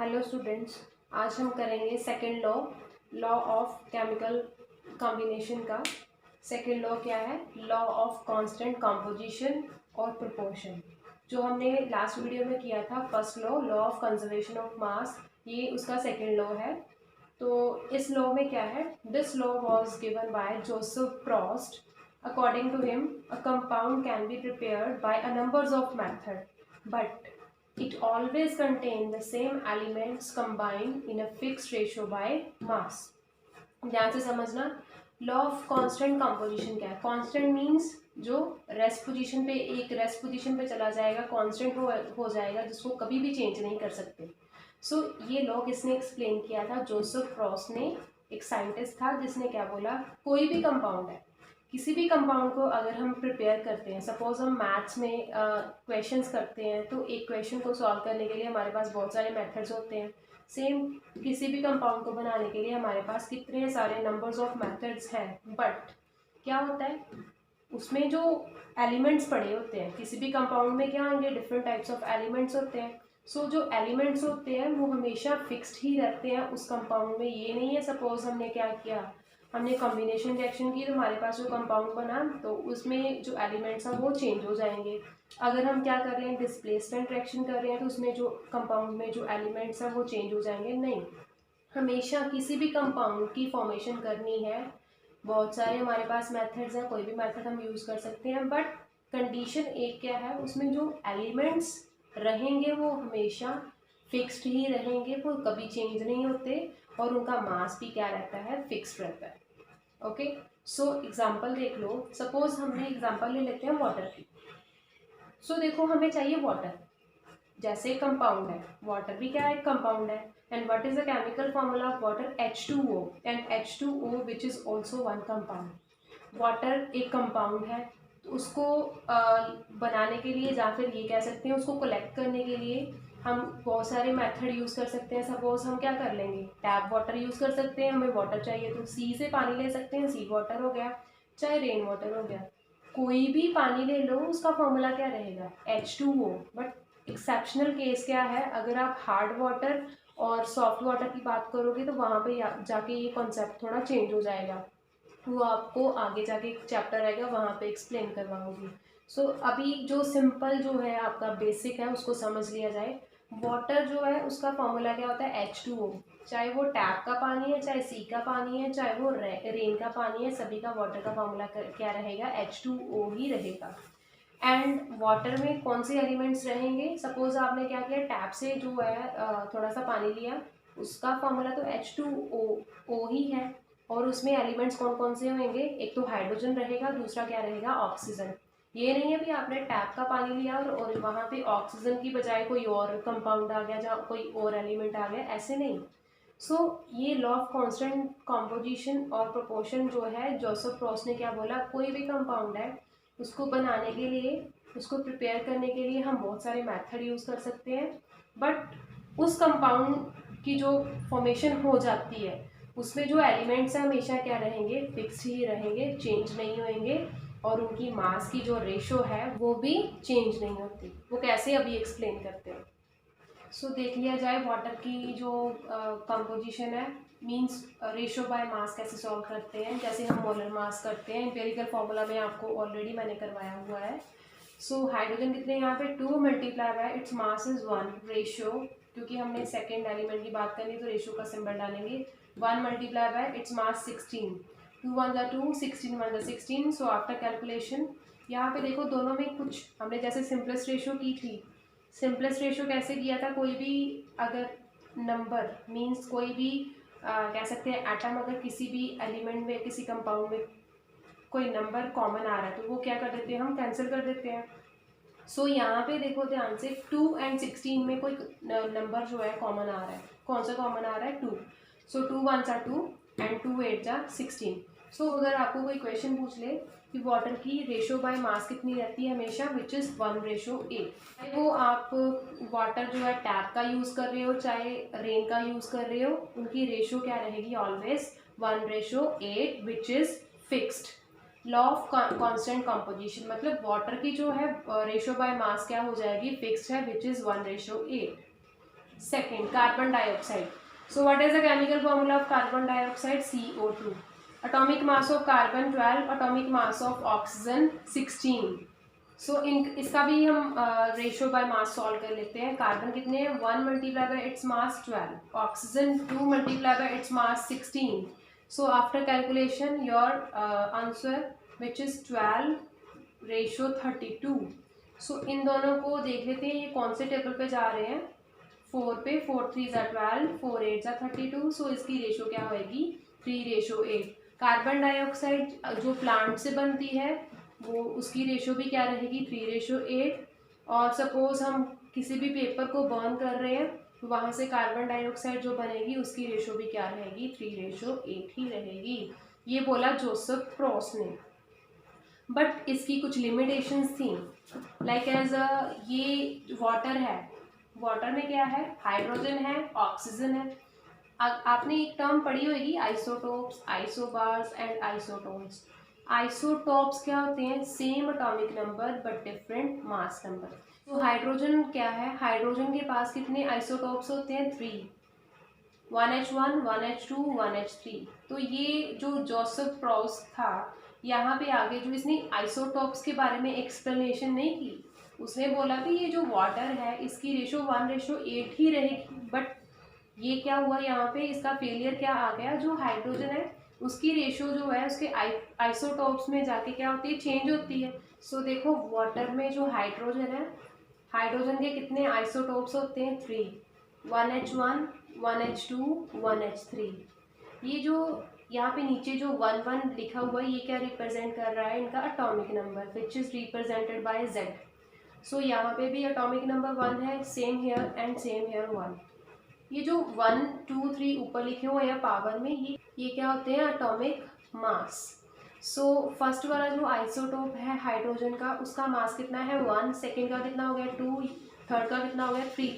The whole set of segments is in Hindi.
हेलो स्टूडेंट्स, आज हम करेंगे second law of chemical combination का। सेकेंड लॉ क्या है? लॉ ऑफ कांस्टेंट कंपोजिशन और प्रोपोर्शन। जो हमने लास्ट वीडियो में किया था first law of conservation of mass, ये उसका सेकेंड लॉ है। तो इस लॉ में क्या है? This law was given by Joseph Proust. According to him, a compound can be prepared by a numbers of method, but it always contain the same elements combined in a fixed ratio by mass। ध्यान से समझना। लॉ ऑफ कांस्टेंट कंपोजिशन क्या है? कांस्टेंट मींस जो रेस्ट पोजीशन पे, एक रेस्ट पोजीशन पे चला जाएगा, कांस्टेंट हो जाएगा, जिसको कभी भी चेंज नहीं कर सकते। सो ये लॉ किसने एक्सप्लेन किया था? जोसेफ प्रॉस्ट ने। एक साइंटिस्ट था जिसने क्या बोला, कोई भी कंपाउंड है, किसी भी कंपाउंड को अगर हम प्रिपेयर करते हैं, सपोज हम मैथ्स में क्वेश्चंस करते हैं, तो एक क्वेश्चन को सॉल्व करने के लिए हमारे पास बहुत सारे मेथड्स होते हैं। सेम किसी भी कंपाउंड को बनाने के लिए हमारे पास कितने सारे नंबर्स ऑफ मेथड्स हैं, बट क्या होता है उसमें जो एलिमेंट्स पड़े होते हैं, किसी भी कंपाउंड में क्या होंगे, डिफरेंट टाइप्स ऑफ एलिमेंट्स होते हैं। सो जो एलिमेंट्स होते हैं वो हमेशा फिक्स्ड ही रहते हैं उस कंपाउंड में। ये नहीं है सपोज हमने क्या किया, हमने कॉम्बिनेशन रिएक्शन की तो हमारे पास जो कंपाउंड बना, तो उसमें जो एलिमेंट्स हैं वो चेंज हो जाएंगे। अगर हम क्या कर रहे हैं, डिस्प्लेसमेंट रिएक्शन कर रहे हैं, तो उसमें जो कंपाउंड में जो एलिमेंट्स हैं वो चेंज हो जाएंगे। नहीं, हमेशा किसी भी कंपाउंड की फॉर्मेशन करनी है, बहुत सारे हमारे पास मेथड्स हैं, कोई भी मेथड हम यूज़ कर सकते हैं, बट कंडीशन एक क्या है, उसमें जो एलिमेंट्स रहेंगे वो हमेशा फिक्स्ड ही रहेंगे, वो कभी चेंज नहीं होते, और उनका मास भी क्या रहता है, फिक्स्ड रहता है। ओके, सो एग्जांपल देख लो। सपोज हमने एग्जांपल ले लेते हैं वाटर की। सो देखो, हमें चाहिए वाटर, जैसे कंपाउंड है, वाटर भी क्या है, कंपाउंड है। And what is the chemical formula of water? H2O, and H2O which is also one compound. Water एक कंपाउंड है, तो उसको बनाने के लिए, या फिर ये कह सकते हैं उसको कलेक्ट करने के लिए, हम बहुत सारे मेथड यूज़ कर सकते हैं। सपोज हम क्या कर लेंगे, टैप वाटर यूज़ कर सकते हैं, हमें वाटर चाहिए तो सी से पानी ले सकते हैं, सी वाटर हो गया, चाहे रेन वाटर हो गया, कोई भी पानी ले लो, उसका फॉर्मूला क्या रहेगा, H2O। बट एक्सेप्शनल केस क्या है, अगर आप हार्ड वाटर और सॉफ्ट वाटर की बात करोगे तो वहाँ पे जाके ये कॉन्सेप्ट थोड़ा चेंज हो जाएगा। वो आपको आगे जाके एक चैप्टर आएगा, वहाँ पे एक्सप्लेन करवाऊंगी। सो अभी जो सिंपल जो है आपका बेसिक है उसको समझ लिया जाए। वाटर जो है उसका फॉर्मूला क्या होता है, H2O। चाहे वो टैप का पानी है, चाहे सी का पानी है, चाहे वो रेन का पानी है, सभी का वाटर का फॉर्मूला क्या रहेगा, H2O ही रहेगा। एंड वाटर में कौन से एलिमेंट्स रहेंगे? सपोज आपने क्या किया, टैप से जो है थोड़ा सा पानी लिया, उसका फॉर्मूला तो H2O ही है, और उसमें एलिमेंट्स कौन कौन से होंगे, एक तो हाइड्रोजन रहेगा, दूसरा क्या रहेगा, ऑक्सीजन। ये नहीं है भी आपने टैप का पानी लिया और वहाँ पे ऑक्सीजन की बजाय कोई और कंपाउंड आ गया, जहाँ कोई और एलिमेंट आ गया, ऐसे नहीं। सो ये लॉ ऑफ कांस्टेंट कॉम्पोजिशन और प्रोपोर्शन जो है, जोसेफ प्रॉस्ट ने क्या बोला, कोई भी कंपाउंड है, उसको बनाने के लिए, उसको प्रिपेयर करने के लिए हम बहुत सारे मेथड यूज़ कर सकते हैं, बट उस कंपाउंड की जो फॉर्मेशन हो जाती है, उसमें जो एलिमेंट्स हैं हमेशा क्या रहेंगे, फिक्स ही रहेंगे, चेंज नहीं होंगे, और उनकी मास की जो रेशो है वो भी चेंज नहीं होती। वो कैसे, अभी एक्सप्लेन करते हैं। सो देख लिया जाए वाटर की जो कंपोजिशन है, मींस रेशो बाय मास कैसे सॉल्व करते हैं, जैसे हम मोलर मास करते हैं, एम्पेरिकल फॉर्मूला में आपको ऑलरेडी मैंने करवाया हुआ है। सो हाइड्रोजन कितने यहाँ पे 2 multiply by its mass is 1 ratio, क्योंकि हमने सेकेंड एलिमेंट की बात करनी तो रेशियो का सिंबल डालेंगे, 1 multiply by its mass 16, 2 1 2, 16 1 16। So after calculation यहाँ पे देखो दोनों में कुछ हमने जैसे सिंपलेस्ट रेशियो की थी, सिंपलेस्ट रेशियो कैसे किया था, कोई भी अगर नंबर, मींस कोई भी कह सकते हैं एटम, अगर किसी भी एलिमेंट में, किसी कंपाउंड में कोई नंबर कॉमन आ रहा है तो वो क्या कर देते हैं, हम कैंसिल कर देते हैं। सो यहाँ पे देखो ध्यान से, 2 एंड 16 में कोई नंबर जो है कॉमन आ रहा है, कौन सा कॉमन आ रहा है, 2। सो 2 1 2 एंड 2 8 16। सो अगर आपको कोई क्वेश्चन पूछ ले कि वाटर की रेशो बाय मास कितनी रहती है हमेशा, विच इज़ 1:8, चाहे वो आप वाटर जो है टैप का यूज़ कर रहे हो, चाहे रेन का यूज़ कर रहे हो, उनकी रेशो क्या रहेगी, always 1:8, which is fixed. Law of constant composition मतलब वाटर की जो है रेशो बाय मास क्या हो जाएगी, फिक्स्ड है, which is 1:8। Second carbon dioxide. So what is the chemical formula of carbon dioxide? CO2. Atomic mass of carbon 12, atomic mass of oxygen 16. So इसका भी हम रेशियो बाय मास सॉल्व कर लेते हैं. कार्बन कितने हैं? 1 multiply by its mass 12, oxygen 2 multiply by its mass 16. So after calculation your answer which is 12 ratio 32. So इन दोनों को देख लेते हैं ये कौन से टेबल पे जा रहे हैं. 4 पे 4 3 ज़ा 12, 4 8 ज़ा 32. सो इसकी रेशो क्या होएगी? 3:8. कार्बन डाइऑक्साइड जो प्लांट से बनती है वो उसकी रेशो भी क्या रहेगी? 3:8. और सपोज हम किसी भी पेपर को बर्न कर रहे हैं तो वहाँ से कार्बन डाइऑक्साइड जो बनेगी उसकी रेशो भी क्या रहेगी? 3:8 ही रहेगी. ये बोला जोसेफ प्रॉस ने. बट इसकी कुछ लिमिटेशंस थी. लाइक एज ये वाटर है, वाटर में क्या है? हाइड्रोजन है, ऑक्सीजन है. आपने एक टर्म पढ़ी होगी isotopes, isobars and isotones. Isotopes क्या होते हैं? Same atomic number but different mass number. तो हाइड्रोजन क्या है? हाइड्रोजन के पास कितने आइसोटोप्स होते हैं? 3. 1H1, 1H2, 1H3. तो ये जो जोसेफ प्रॉस था यहाँ पे आगे जो इसने आइसोटोप्स के बारे में एक्सप्लेनेशन नहीं की, उसने बोला कि ये जो वाटर है इसकी रेशो 1:8 ही रहेगी. बट ये क्या हुआ यहाँ पे? इसका फेलियर क्या आ गया? जो हाइड्रोजन है उसकी रेशो जो है उसके आइसोटोप्स में जाके क्या होती है? चेंज होती है. सो देखो वाटर में जो हाइड्रोजन है, हाइड्रोजन के कितने आइसोटोप्स होते हैं? 3. 1H1, 1H2, 1H3. ये जो यहाँ पे नीचे जो 1 लिखा हुआ है ये क्या रिप्रेजेंट कर रहा है? इनका atomic number which is represented by Z. सो यहाँ पे भी एटॉमिक नंबर 1 है, same here and same here 1. ये जो 1 2 3 ऊपर लिखे हुए हैं पावर में, ये क्या होते हैं? Atomic mass. सो फर्स्ट वाला जो आइसोटोप है हाइड्रोजन का उसका मास कितना है? 1. सेकेंड का कितना हो गया? 2. थर्ड का कितना हो गया? 3.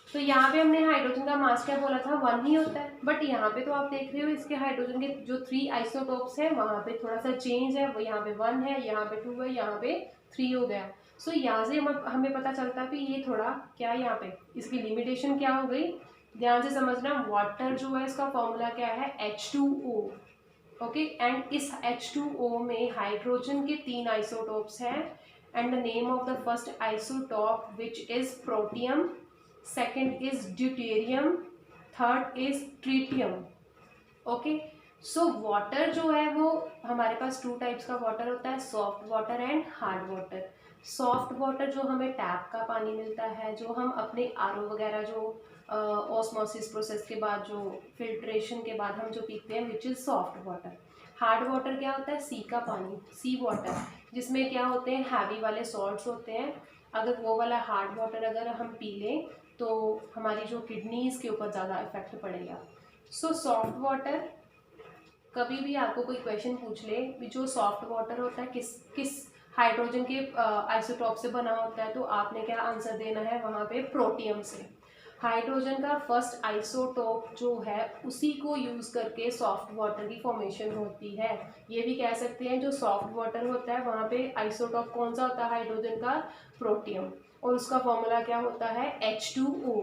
तो यहाँ पे हमने हाइड्रोजन का मास क्या बोला था? 1 ही होता है. बट यहाँ पे तो आप देख रहे हो इसके हाइड्रोजन के जो 3 आइसोटोप्स हैं वहाँ पे थोड़ा सा चेंज है. वो यहाँ पे 1 है, यहाँ पे 2 है, यहाँ पे 3 हो गया. सो यहाँ से हमें पता चलता है कि ये थोड़ा क्या है, यहाँ पे इसकी लिमिटेशन क्या हो गई. ध्यान से समझना. वाटर जो है इसका फॉर्मूला क्या है? H2O. ओके. एंड इस H2O में हाइड्रोजन के 3 आइसोटोप्स हैं and the name of the first isotope which is protium, second is deuterium, third is tritium. Okay. So water जो है वो हमारे पास 2 टाइप्स का वाटर होता है, soft water and hard water. Soft water जो हमें टैप का पानी मिलता है, जो हम अपने आरओ वगैरह जो ऑस्मोसिस प्रोसेस के बाद जो फिल्ट्रेशन के बाद हम जो पीते हैं which is soft water. Hard water क्या होता है? सी का पानी, सी वाटर, जिसमें क्या होते हैं? हैवी वाले सॉल्ट्स होते हैं. अगर वो वाला हार्ड वाटर अगर हम पी लें तो हमारी जो किडनीज़ के ऊपर ज़्यादा इफेक्ट पड़ेगा. सो सॉफ्ट वाटर, कभी भी आपको कोई क्वेश्चन पूछ ले जो सॉफ्ट वाटर होता है किस हाइड्रोजन के आइसोटॉप से बना होता है, तो आपने क्या आंसर देना है वहाँ पे? प्रोटियम से. हाइड्रोजन का फर्स्ट आइसोटोप जो है उसी को यूज़ करके सॉफ्ट वाटर की फॉर्मेशन होती है. ये भी कह सकते हैं जो सॉफ्ट वाटर होता है वहाँ पे आइसोटोप कौन सा होता है हाइड्रोजन का? प्रोटियम. और उसका फॉर्मूला क्या होता है? H2O.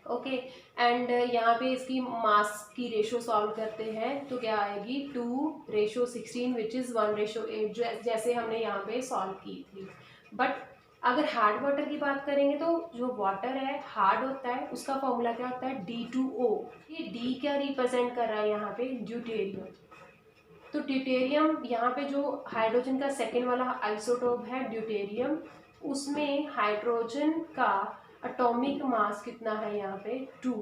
ओके. एंड यहाँ पे इसकी मास की रेशो सॉल्व करते हैं तो क्या आएगी? 2:16 विच इज़ 1:8 जैसे हमने यहाँ पे सॉल्व की थी. बट अगर हार्ड वाटर की बात करेंगे तो जो वाटर है हार्ड होता है उसका फॉर्मूला क्या होता है? D2O. ये D क्या रिप्रेजेंट कर रहा है यहाँ पे? ड्यूटेरियम. तो ड्यूटेरियम यहाँ पे जो हाइड्रोजन का सेकेंड वाला आइसोटोप है ड्यूटेरियम, उसमें हाइड्रोजन का एटॉमिक मास कितना है यहाँ पे? 2.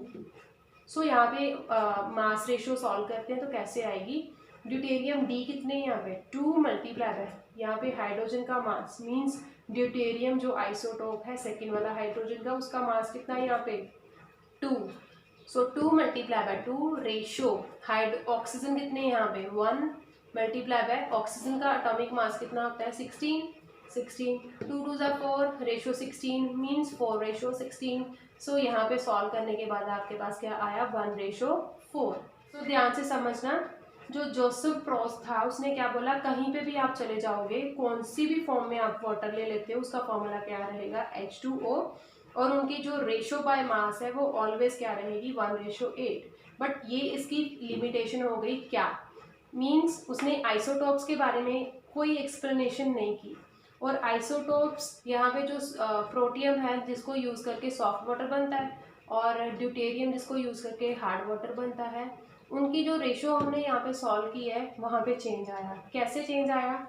सो यहाँ पे मास रेशियो सॉल्व करते हैं तो कैसे आएगी? ड्यूटेरियम D कितने हैं यहाँ पे? 2 मल्टीप्लाई है यहाँ पे हाइड्रोजन का मास मीन्स ड्यूटेरियम जो आइसोटोप है सेकेंड वाला हाइड्रोजन का उसका मास कितना है यहाँ पे? 2. सो 2 मल्टीप्लाई बाय 2 रेशियो ऑक्सीजन कितने हैं यहाँ पे? 1 मल्टीप्लाई बाय ऑक्सीजन का एटॉमिक मास कितना होता है? 16. 2 2 ज़ा 4 रेशियो 16 मीन्स 4:16. सो यहाँ पे सॉल्व करने के बाद आपके पास क्या आया? 1:4. तो ध्यान से समझना. जो जोसेफ प्रॉस था उसने क्या बोला? कहीं पे भी आप चले जाओगे, कौन सी भी फॉर्म में आप वाटर ले लेते हो उसका फॉर्मूला क्या रहेगा? H2O. और उनकी जो रेशो बाय मास है वो ऑलवेज क्या रहेगी 1:8। बट ये इसकी लिमिटेशन हो गई क्या, मीन्स उसने आइसोटॉप्स के बारे में कोई एक्सप्लेनेशन नहीं की। और आइसोटॉप्स यहाँ पे जो प्रोटियम है जिसको यूज़ करके सॉफ्ट वाटर बनता है और ड्यूटेरियम जिसको यूज़ करके हार्ड वाटर बनता है, उनकी जो रेशो हमने यहाँ पे सॉल्व की है वहाँ पे चेंज आया। कैसे चेंज आया,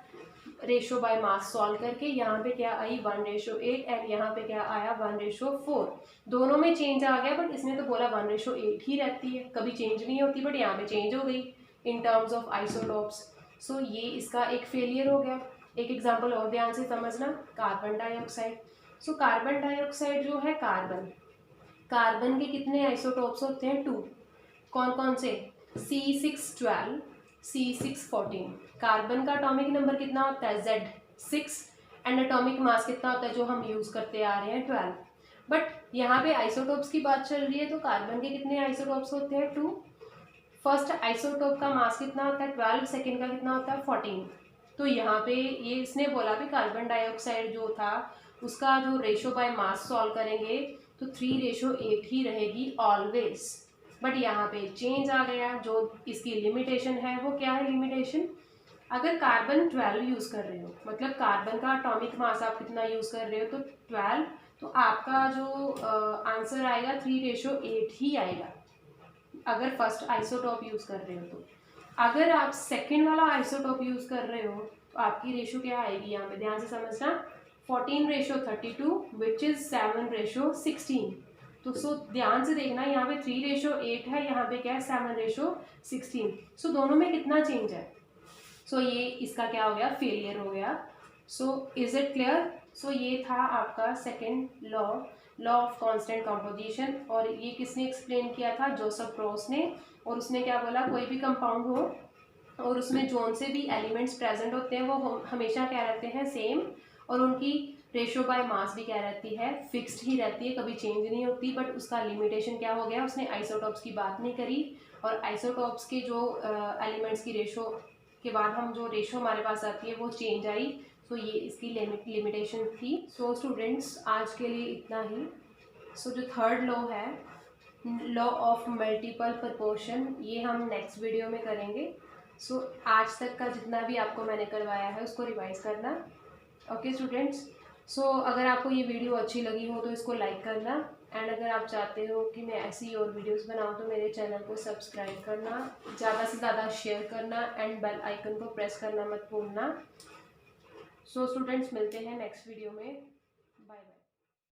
रेशो बाय मास सॉल्व करके यहाँ पे क्या आई 1:8 एंड यहाँ पे क्या आया 1:4। दोनों में चेंज आ गया, बट इसने तो बोला 1:8 ही रहती है, कभी चेंज नहीं होती, बट यहाँ पे चेंज हो गई इन टर्म्स ऑफ आइसोटॉप्स। सो ये इसका एक फेलियर हो गया। एक एग्जांपल और ध्यान से समझना, carbon dioxide. So carbon dioxide जो है, कार्बन के कितने आइसोटॉप्स होते हैं, 2। कौन कौन से, C612, C614। कार्बन का एटॉमिक नंबर कितना होता है, Z6, एंड एटॉमिक मास कितना होता है जो हम यूज करते आ रहे हैं, 12। बट यहाँ पे आइसोटॉप्स की बात चल रही है, तो कार्बन के कितने आइसोटॉप्स होते हैं, 2। फर्स्ट आइसोटॉप का मास कितना होता है, 12, सेकेंड का कितना होता है, 14। तो यहाँ पे ये इसने बोला भी कार्बन डाइऑक्साइड जो था उसका जो रेशो बाय मास सॉल्व करेंगे तो 3:8 ही रहेगी ऑलवेज। बट यहाँ पे चेंज आ गया, जो इसकी लिमिटेशन है वो क्या है, लिमिटेशन, अगर कार्बन 12 यूज़ कर रहे हो, मतलब कार्बन का एटॉमिक मास आप कितना यूज़ कर रहे हो, तो 12, तो आपका जो आंसर आएगा 3:8 ही आएगा अगर फर्स्ट आइसोटॉप यूज़ कर रहे हो। तो अगर आप सेकेंड वाला आइसोटॉप यूज़ कर रहे हो तो आपकी रेशो क्या आएगी, यहाँ पे ध्यान से समझना, 14:32 विच इज़ 7:16। तो सो ध्यान से देखना, यहाँ पे 3:8 है, यहाँ पे क्या है 7:16। सो दोनों में कितना चेंज है, सो ये इसका क्या हो गया, फेलियर हो गया। So is it clear. So ये था आपका second law of constant composition, और ये किसने एक्सप्लेन किया था, जोसेफ प्रॉस ने। और उसने क्या बोला, कोई भी कंपाउंड हो और उसमें जोन से भी एलिमेंट्स प्रेजेंट होते हैं वो हमेशा क्या रहते हैं, सेम, और उनकी रेशो बाय मास भी क्या रहती है, फिक्स्ड ही रहती है, कभी चेंज नहीं होती। बट उसका लिमिटेशन क्या हो गया, उसने आइसोटॉप्स की बात नहीं करी, और आइसोटॉप्स के जो एलिमेंट्स की रेशो के बाद हम जो रेशो हमारे पास आती है वो चेंज आई। सो ये इसकी लिमिटेशन थी। सो स्टूडेंट्स आज के लिए इतना ही। सो जो थर्ड लॉ है, लॉ ऑफ मल्टीपल प्रपोर्शन, ये हम नेक्स्ट वीडियो में करेंगे। सो आज तक का जितना भी आपको मैंने करवाया है उसको रिवाइज करना। Okay students. सो अगर आपको ये वीडियो अच्छी लगी हो तो इसको लाइक करना, एंड अगर आप चाहते हो कि मैं ऐसी और वीडियोस बनाऊं तो मेरे चैनल को सब्सक्राइब करना, ज़्यादा से ज़्यादा शेयर करना, एंड बेल आइकन को प्रेस करना मत भूलना। सो स्टूडेंट्स मिलते हैं नेक्स्ट वीडियो में।